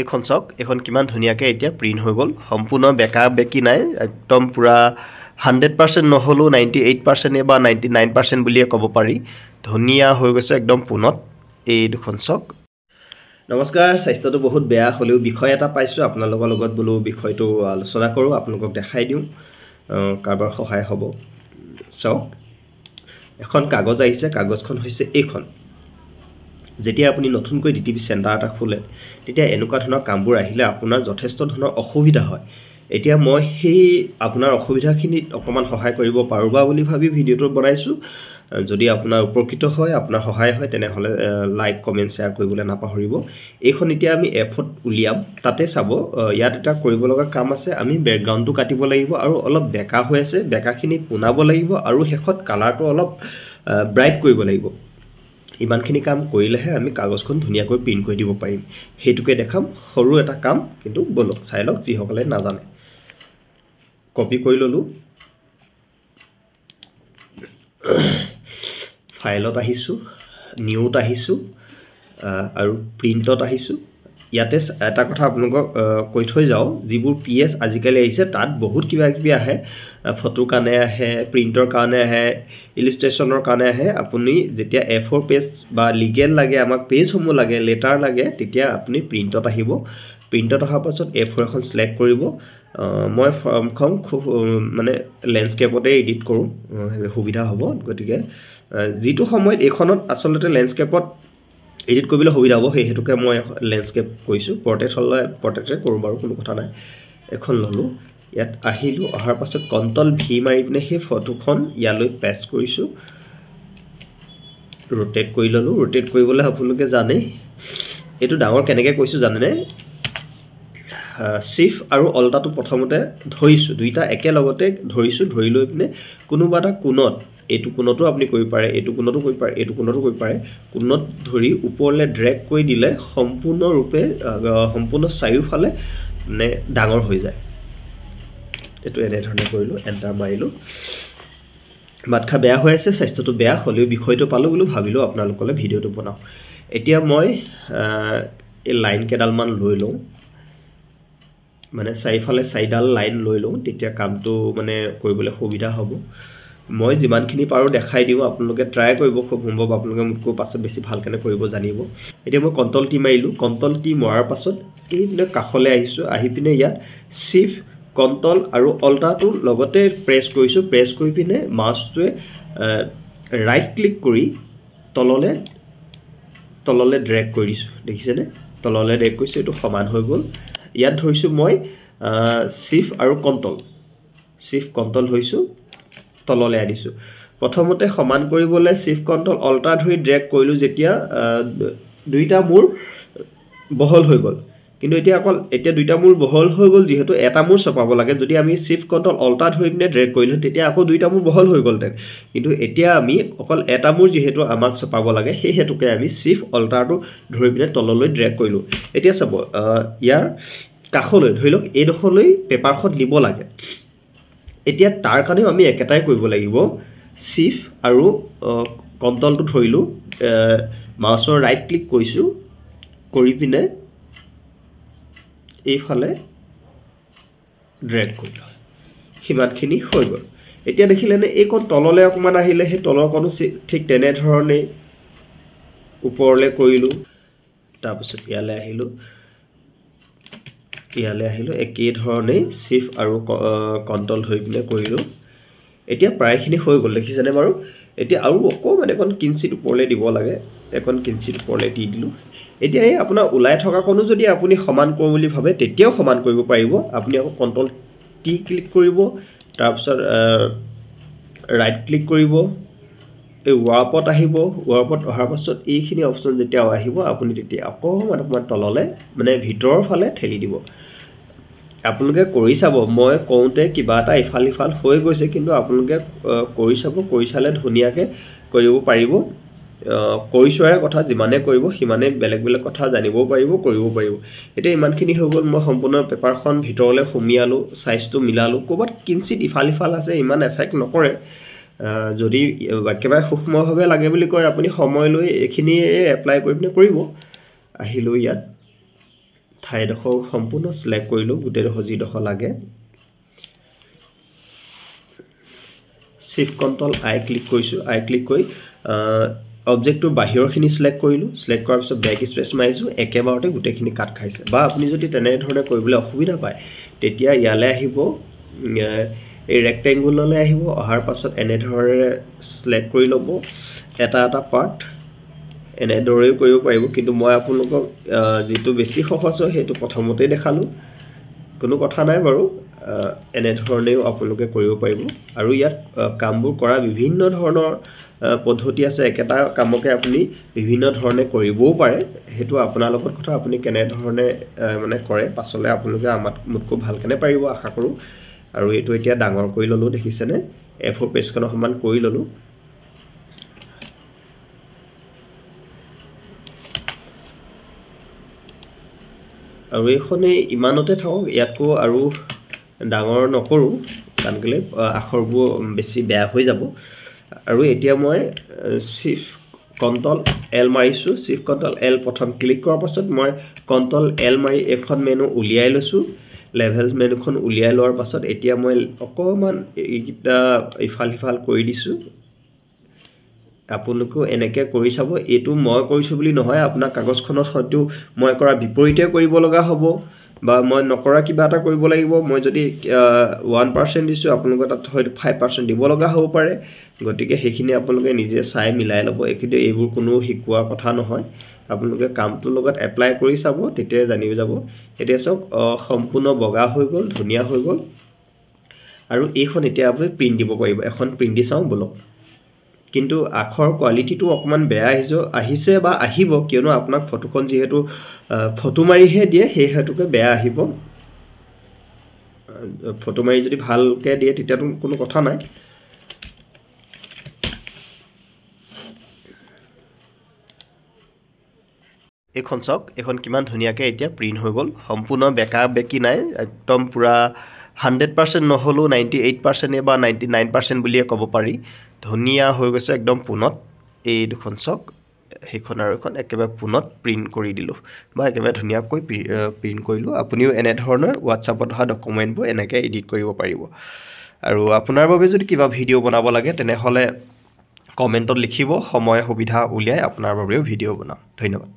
এইখন চাওক এখন কিমান ধুনীয়াকৈ এতিয়া প্ৰিণ্ট হৈ গ'ল সম্পূৰ্ণ বেকা বেকি নাই একদম পুৰা 100% নহ'লেও 98% বা 99% বুলিয়ে ক'ব পাৰি ধুনীয়া হৈ গৈছে একদম পুনত এই দুখন চাওক নমস্কাৰ স্বাস্থ্যটো বহুত বেয়া হ'লেও বিষয় এটা পাইছোঁ আপোনালোকৰ লগত বোলো বিষয়টো আলোচনা কৰোঁ আপোনালোকক দেখাই দিওঁ কাৰোবাৰ সহায় হ'ব চাওক এখন কাগজ আহিছে কাগজখন হৈছে এইখন যেতিয়া আপুনি নতুনকৈ ডিটিপি চেণ্টাৰ এটা খোলে তেতিয়া এনেকুৱা ধৰণৰ কামবোৰ আহিলে আপোনাৰ যথেষ্ট ধৰণৰ অসুবিধা হয় এতিয়া মই সেই আপোনাৰ অসুবিধাখিনিত অকমান সহায় কৰিব পাৰোবা বুলি ভাবি ভিডিওটো বনাইছো যদি আপোনাৰ উপকৃত হয় আপোনাৰ সহায় হয় তেনেহলে লাইক কমেন্ট শেয়াৰ কৰিবলৈ নাপাহৰিব এইখন এতিয়া আমি এফত উলিয়াম তাতে চাব ইয়াত এটা কৰিব লগা কাম আছে আমি ব্যাকগ্ৰাউণ্ডটো কাটিব লাগিব আৰু অলপ বেকা হৈ আছে বেকাখিনি পুনাব লাগিব আৰু হেখত কালাৰটো অলপ ব্ৰাইট কৰিব লাগিব ইমানখিনি কাম কৰিলেহে আমি কাগজখন ধুনীয়াকৈ প্ৰিন্ট কৰি দিব পাৰিম হেতুকে দেখাম সৰু এটা কাম কিন্তু বলক চাই লওক যি সকলে নাজানে কপি কৰি ললো ফাইলত আহিছো নিউত আহিছো আৰু প্ৰিন্টত আহিছো ইয়াতে এটা কথা আপোনাক কৈ থৈ যাও যিবোৰ পিএস আজিকালি আহিছে তাত বহুত কিবা কিবি আহে ফটো কানে আহে প্ৰিন্টৰ কানে আহে ইলাস্ট্ৰেচনৰ কানে আহে আপুনি যেতিয়া A4 পেজ বা লিগেল লাগে আমাক পেজ সমূহ লাগে লেটাৰ লাগে তেতিয়া আপুনি প্ৰিন্টত আহিব প্ৰিন্টত অহাৰ পাছত A4 এখন সিলেক্ট কৰিব মই ফৰ্মখন খুব মানে ল্যান্ডস্কেপতে এডিট কৰো সুবিধা হ'ব গতিকে যেটো সময়ত এখনত আসলতে ল্যান্ডস্কেপত এডিট কৰিবলৈ সুবিধা হ'ব হেতুকে মই ল্যান্ডস্কেপ কৈছো পোৰ্ট্ৰেট হলে পোৰ্ট্ৰেটে কৰো বাৰু কোনো কথা নাই এখন ললো ইয়াত আহিলো অহাৰ পাছত কন্ট্ৰল ভি মাৰি পিনে সেই ফটোখন ইয়ালৈ পেস্ট কৰিছো ৰোটেট কৰি ললো ৰোটেট কৰিবলৈ আপোনালোকে জানে এটো ডাঙৰ কেনেকৈ কৈছো জানেনে শিফট আৰু অল্টাটো প্ৰথমতে ধৰিছো দুইটা একে লগতে ধৰিছো ধৰি লৈ পিনে কোনোবা এটা কোণত এটো কোণটো আপুনি কৰিব পাৰে এটো কোণটো কৰিব পাৰে এটো কোণটো কৰিব পাৰে কোণত ধৰি ওপৰলে ড্ৰেগ কৰি দিলে সম্পূৰ্ণ ৰূপে সম্পূৰ্ণ চাৰিওফালে মানে ডাঙৰ হৈ যায় এটো এনে ধৰণে কৰিলো এন্টাৰ মাৰিলো মাতখা বেয়া হৈ আছে স্বাস্থ্যটো বেয়া হলেও বিষয়টো পালো বুলি ভাবিলো আপোনালোকলে ভিডিওটো বনাও এতিয়া মই এই লাইন কেডাল মান লৈ লওঁ মানে চাইফালে সাইডাল লাইন লৈ লওঁ তেতিয়া কামটো মানে কৰিবলৈ সুবিধা হ'ব মই যিমানখিনি পাৰো দেখাই দিও আপোনালোকে ট্ৰাই কৰিব খুব সম্ভৱ আপোনালোকে মুকো পাছত বেছি ভাল কেনে কৰিব জানিব এতিয়া মই কন্ট্ৰল টি মাৰিলো কন্ট্ৰল টি মৰাৰ পাছত এই পিনে কাখলে আহিছো আহি পিনে ইয়াত শিফট কন্ট্ৰল আৰু অল্টাটো লগতে প্ৰেছ কৰিছো প্ৰেছ কৰি পিনে মাউসটোৱে ৰাইট ক্লিক কৰি তললে ড্ৰেগ কৰিছো দেখিছেনে তললে ড্ৰেগ কৰিছো এটো সমান হৈ গল ইয়াত ধৰিছো মই শিফট আৰু কন্ট্ৰল হৈছো তললে আনিছো প্ৰথমতে সমান কৰিবলৈ শিফট কন্ট্ৰল অল্টা ধৰি ড্ৰেগ কৰিলো যেতিয়া দুইটা মূৰ বহল হৈ গল কিন্তু এতিয়া দুইটা মূৰ বহল হৈ গল যেহেতু এটা মূৰ ছপাব লাগে যদি আমি শিফট কন্ট্ৰল অল্টা ধৰি পিনে ড্ৰেগ কৰিলো তেতিয়া আকৌ দুইটা মূৰ বহল হৈ গলতেন কিন্তু এতিয়া আমি অকল এটা মূৰ যেহেতু আমাক ছপাব লাগে সেই হেতুকে আমি শিফট অল্টাটো ধৰি পিনে তললৈ ড্ৰেগ কৰিলো এতিয়া চাব ইয়াৰ কাখলৈ ধৰিলক এই দখলৈ পেপাৰখন নিব লাগে এতিয়া তাৰ কাৰণে আমি একেটাই কৰিব লাগিব শিফট আৰু কন্ট্ৰলটো ধৰিলো মাউসৰ ৰাইট ক্লিক কৰিছো কৰি পিনে এইফালে ড্ৰেগ কৰিলো হিমানখিনি হৈ গল এতিয়া দেখিলেনে এই কোন তললে অকমান আহিলে হে তলৰ কোন ঠিক তেনে ধৰণে ওপৰলে কৰিলো তাৰপিছত ইয়ালে আহিলো একেই ধৰণে শিফট আৰু কন্ট্ৰল হৈ পিনে কৰিলো এতিয়া প্ৰায়খিনি হৈ গল দেখিছেনে বাৰু এতিয়া আৰু অকমান এখন কিঞ্চিত ওপৰলে দিব লাগে এখন কিঞ্চিত ওপৰলে দি দিলো এতিয়া এই আপোনাৰ উলাই থকা কোনো যদি আপুনি সমান কৰোঁ বুলি ভাবে তেতিয়াও সমান কৰিব পাৰিব আপুনি আকৌ কন্ট্ৰল টি ক্লিক কৰিব তাৰপিছত ৰাইট ক্লিক কৰিব এই ওয়াৰপত আহিব ওয়াৰপত অহাৰ পাছত এইখিনি অপচন যেতিয়া আহিব আপুনি তেতিয়া অকমান তললে মানে ভিতৰৰ ফালে ঠেলি দিব আপোনালোকে কৰি চাব মই কওঁতে কিবা এটা ইফাল হৈ গৈছে কিন্তু আপোনালোকে কৰি চাব কৰি চালে ধুনিয়াকে কৰিব পাৰিব কৰিছোৱাৰ কথা যিমানে কৰিব সিমানে বেলেগ কথা জানিবও পাৰিব কৰিব পাৰিব এটা ইমানখিনি হৈ গল মই সম্পূৰ্ণ পেপাৰখন ভিতৰলে সুমিয়ালো সাইজটো মিলালো কোবাত কিঞ্চিত ইফাল আছে ইমান এফেক্ট নকৰে যদি একেবাৰে সূক্ষ্মভাৱে লাগে বুলি কয় আপুনি সময় লৈ এখিনি এপ্লাই কৰি পিনে কৰিব আহিলো ইয়াত ঠাইডোখৰ সম্পূৰ্ণ সিলেক্ট কৰিলো গোটেইডোখৰ যিডোখৰ লাগে শিফট কন্ট্ৰোল আই ক্লিক কৰিছো আই ক্লিক কৰি অবজেক্টৰ বাহিৰৰখিনি সিলেক্ট কৰিলো সিলেক্ট কৰাৰ পিছত বেক স্পেচ মাৰিছো একেবাৰতে গোটেইখিনি কাট খাইছে বা আপুনি যদি তেনে ধৰণে কৰিবলৈ অসুবিধা পায় তেতিয়া ইয়ালে আহিব এই ৰেক্টেংগুললৈ আহিব অহাৰ পাছত এনে ধৰণে সিলেক্ট কৰি লব এটা পাৰ্ট এনে দৰেও কৰিব পাৰিব কিন্তু মই আপোনালোকক যেটো বেছি সহজ হয় হেতু প্ৰথমতে দেখালো কোনো কথা নাই বাৰু এনে ধৰণেও আপোনালোকে কৰিব পাৰিব আৰু ইয়াত কামবোৰ কৰা বিভিন্ন ধৰণৰ পদ্ধতি আছে একেটা কামকে আপুনি বিভিন্ন ধৰণে কৰিবও পাৰে হেতু আপোনাৰ লগত কথা আপুনি কেনে ধৰণে মানে কৰে পাছলে আপোনালোকে মুতকো ভালকেনে পাৰিব আশা কৰো আৰু এটো এতিয়া ডাঙৰ কৰি ললো দেখিছেনে F4 পেজখন সমান কৰি ললো আৰু এইখনে ইমানতে থাকক ইয়াতকো আৰু ডাঙৰ নকৰো কাৰণ কেলে আখৰবোৰ বেছি বেয়া হৈ যাব আৰু এতিয়া মই শিফট কন্ট্ৰোল এল মাৰিছো শিফট কন্ট্ৰোল এল প্ৰথম ক্লিক কৰাৰ পাছত মই কন্ট্ৰোল এল মাৰি এখন মেনু উলিয়াই লৈছো লেভেল মেনুখন উলিয়াই লোৱাৰ পাছত এতিয়া মই অকমান এইটা ইফাল সিফাল কৰি দিছো আপোনালোকে এনেকে কৰি চাব এটো মই কৰিছো বুলি নহয় আপোনাৰ কাগজখনত হয়তো মই কৰা বিপৰীতে কৰিব লগা হ'ব বা মই নকৰা কিবা এটা কৰিব লাগিব মই যদি 1% দিছো আপোনালোকে তাত হয়তো 5% দিব লগা হ'ব পাৰে গতিকে হেখিনি আপোনালোকে নিজে চাই মিলাই লব একিতে এইবোৰ কোনো হিকুৱা কথা নহয় আপোনালোকে কামটো লগত এপ্লাই কৰি চাব তেতিয়া জানিব যাব এতিয়া সব সম্পূৰ্ণ বগা হৈ গল ধুনিয়া হৈ গল আৰু এইখন এতিয়া আপুনি প্ৰিন্ট দিব পাৰিব এখন প্ৰিন্ট দি চাও বলক কিন্তু আখৰ কোৱালিটিটো অকমান বেয়া আহিছে বা আহিব কিয়নো আপোনাক ফটোখন যেহেতু ফটো মাৰিহে দিয়ে সেই হেতুকে বেয়া আহিব ফটো মাৰি যদি ভালকে দিয়ে তেতিয়া কোনো কথা নাই এখন চক এখন কিমান ধুনিয়াকে এতিয়া প্ৰিন্ট হৈ গল সম্পূৰ্ণ বেকা বেকি নাই একদম পুৰা 100% নহলো 98% বা 99% বুলিয়ে ক'ব পাৰি ধুনিয়া হৈ গৈছে একদম পুনত এই দুখন চক হেখন আৰু এখন একেবাৰে পুনত প্ৰিন্ট কৰি দিলো বা একেবাৰে ধুনিয়াকৈ প্ৰিন্ট কৰিলো আপুনিও এনে ধৰণৰ WhatsAppত হা ডকুমেন্টবোৰ এনেকৈ এডিট কৰিব পাৰিব আৰু আপোনাৰ বাবে যদি কিবা ভিডিও বনাব লাগে তেনে হলে কমেন্টত লিখিব সময় সুবিধা উলিয়াই আপোনাৰ বাবেও ভিডিও বনাম ধন্যবাদ